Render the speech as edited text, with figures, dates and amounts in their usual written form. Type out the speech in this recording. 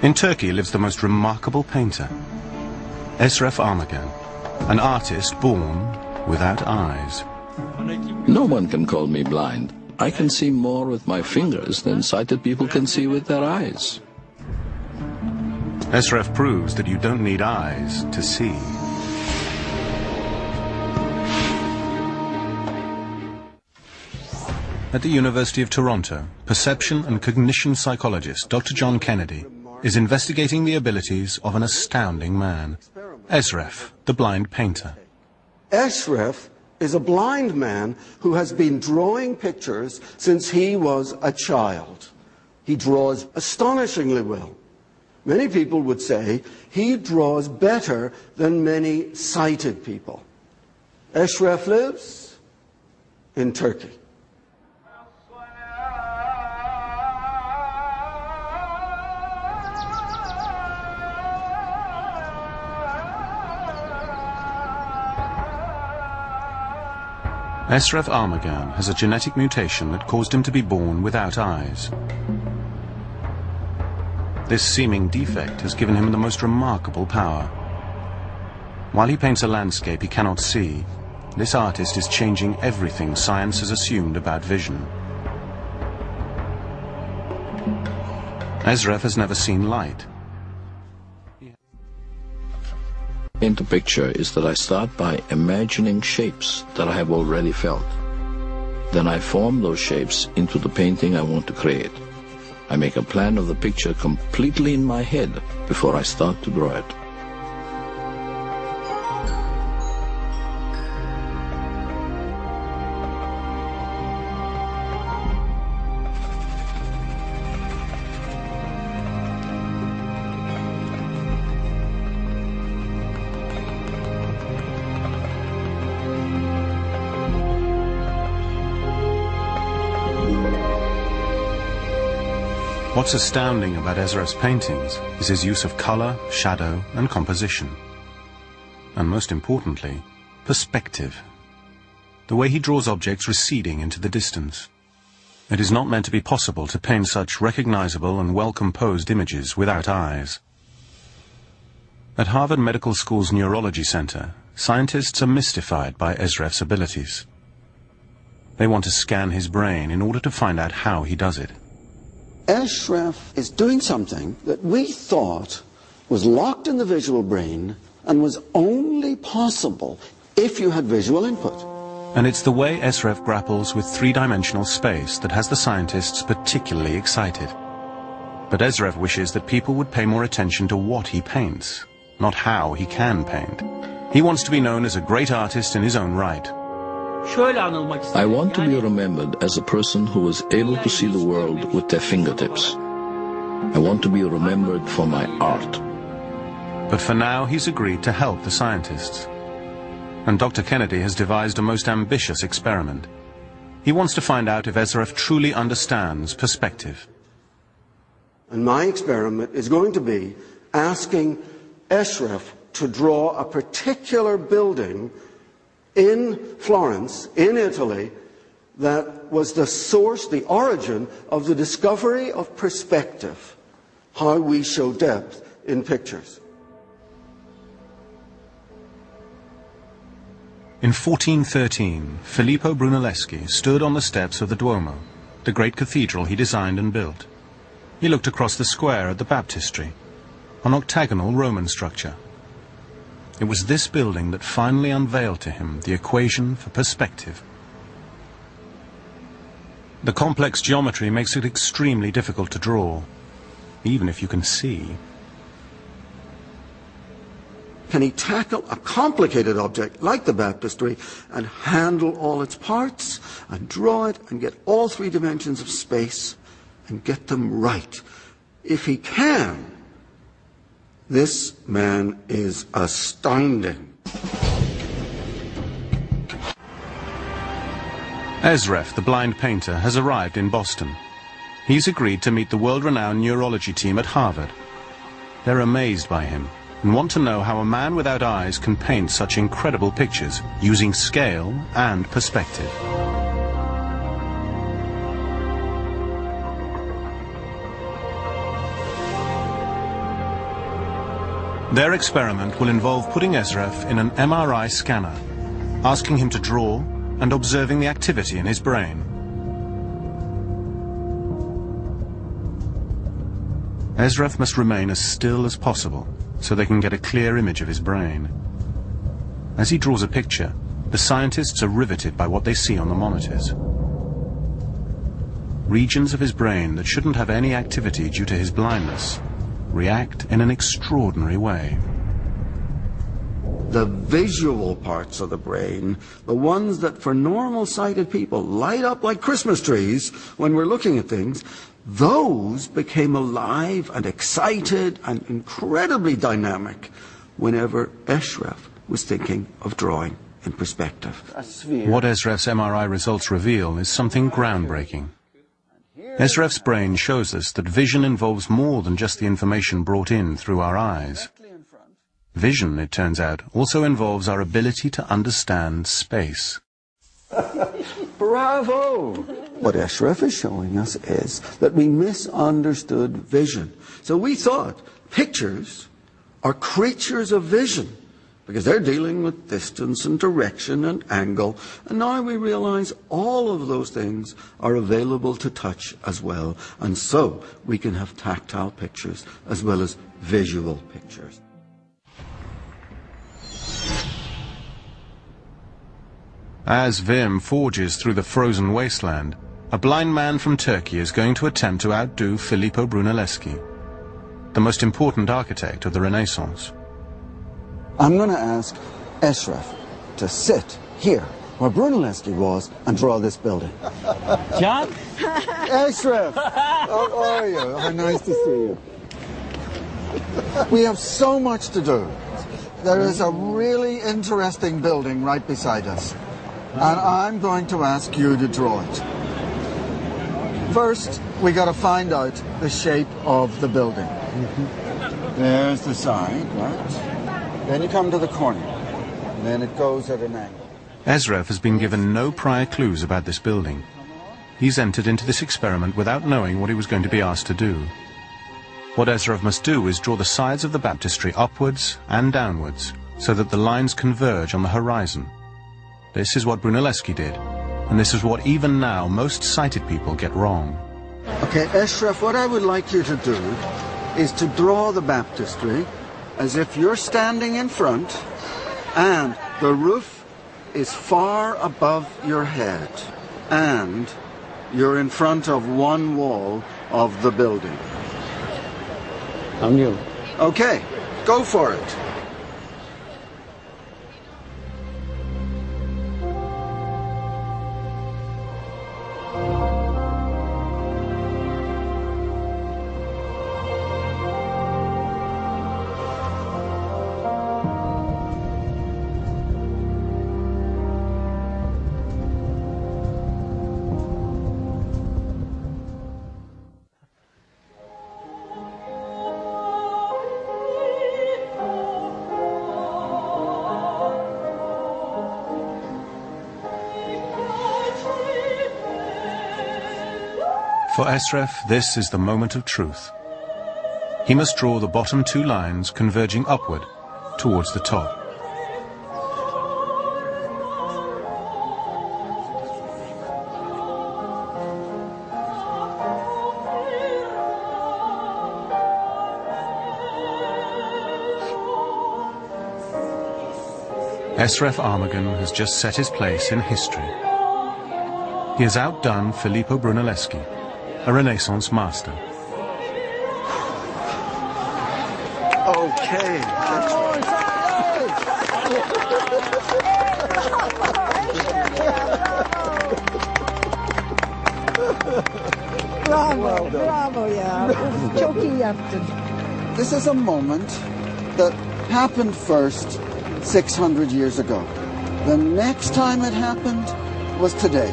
In Turkey lives the most remarkable painter, Eşref Armağan, an artist born without eyes. No one can call me blind. I can see more with my fingers than sighted people can see with their eyes. Eşref proves that you don't need eyes to see. At the University of Toronto, perception and cognition psychologist Dr. John Kennedy is investigating the abilities of an astounding man, Eşref, the blind painter. Eşref is a blind man who has been drawing pictures since he was a child. He draws astonishingly well. Many people would say he draws better than many sighted people. Eşref lives in Turkey. Eşref Armağan has a genetic mutation that caused him to be born without eyes. This seeming defect has given him the most remarkable power. While he paints a landscape he cannot see, this artist is changing everything science has assumed about vision. Eşref has never seen light. Into picture is that I start by imagining shapes that I have already felt. Then I form those shapes into the painting I want to create. I make a plan of the picture completely in my head before I start to draw it. What's astounding about Eşref's paintings is his use of color, shadow, and composition. And most importantly, perspective. The way he draws objects receding into the distance. It is not meant to be possible to paint such recognizable and well-composed images without eyes. At Harvard Medical School's Neurology Center, scientists are mystified by Eşref's abilities. They want to scan his brain in order to find out how he does it. Eşref is doing something that we thought was locked in the visual brain and was only possible if you had visual input. And it's the way Eşref grapples with three-dimensional space that has the scientists particularly excited. But Eşref wishes that people would pay more attention to what he paints, not how he can paint. He wants to be known as a great artist in his own right. I want to be remembered as a person who was able to see the world with their fingertips. I want to be remembered for my art. But for now, he's agreed to help the scientists. And Dr. Kennedy has devised a most ambitious experiment. He wants to find out if Eşref truly understands perspective. And my experiment is going to be asking Eşref to draw a particular building in Florence, in Italy, that was the source, the origin of the discovery of perspective, how we show depth in pictures. In 1413, Filippo Brunelleschi stood on the steps of the Duomo, the great cathedral he designed and built. He looked across the square at the baptistry, an octagonal Roman structure. It was this building that finally unveiled to him the equation for perspective. The complex geometry makes it extremely difficult to draw, even if you can see. Can he tackle a complicated object like the baptistry and handle all its parts and draw it and get all three dimensions of space and get them right? If he can, this man is astounding. Eşref, the blind painter, has arrived in Boston. He's agreed to meet the world-renowned neurology team at Harvard. They're amazed by him and want to know how a man without eyes can paint such incredible pictures using scale and perspective. Their experiment will involve putting Eşref in an MRI scanner, asking him to draw and observing the activity in his brain. Eşref must remain as still as possible so they can get a clear image of his brain. As he draws a picture, the scientists are riveted by what they see on the monitors. Regions of his brain that shouldn't have any activity due to his blindness react in an extraordinary way. The visual parts of the brain, the ones that for normal-sighted people light up like Christmas trees when we're looking at things, those became alive and excited and incredibly dynamic whenever Eşref was thinking of drawing in perspective. What Eşref's MRI results reveal is something groundbreaking. Eşref's brain shows us that vision involves more than just the information brought in through our eyes. Vision, it turns out, also involves our ability to understand space. Bravo! What Eşref is showing us is that we misunderstood vision. So we thought pictures are creatures of vision, because they're dealing with distance and direction and angle, and now we realize all of those things are available to touch as well, and so we can have tactile pictures as well as visual pictures. As Wim forges through the frozen wasteland, a blind man from Turkey is going to attempt to outdo Filippo Brunelleschi, the most important architect of the Renaissance. I'm going to ask Eşref to sit here where Brunelleschi was and draw this building. John? Eşref, how are you? How nice to see you. We have so much to do. There is a really interesting building right beside us, and I'm going to ask you to draw it. First, we got to find out the shape of the building. There's the side, right? Then you come to the corner, and then it goes at an angle. Eşref has been given no prior clues about this building. He's entered into this experiment without knowing what he was going to be asked to do. What Eşref must do is draw the sides of the baptistry upwards and downwards, so that the lines converge on the horizon. This is what Brunelleschi did, and this is what even now most sighted people get wrong. Okay, Eşref, what I would like you to do is to draw the baptistry as if you're standing in front and the roof is far above your head and you're in front of one wall of the building. I'm new. Okay, go for it. For Eşref, this is the moment of truth. He must draw the bottom two lines converging upward towards the top. Eşref Armağan has just set his place in history. He has outdone Filippo Brunelleschi, a Renaissance master. Okay. Bravo, bravo ya. Çok iyi yaptın. This is a moment that happened first 600 years ago. The next time it happened was today.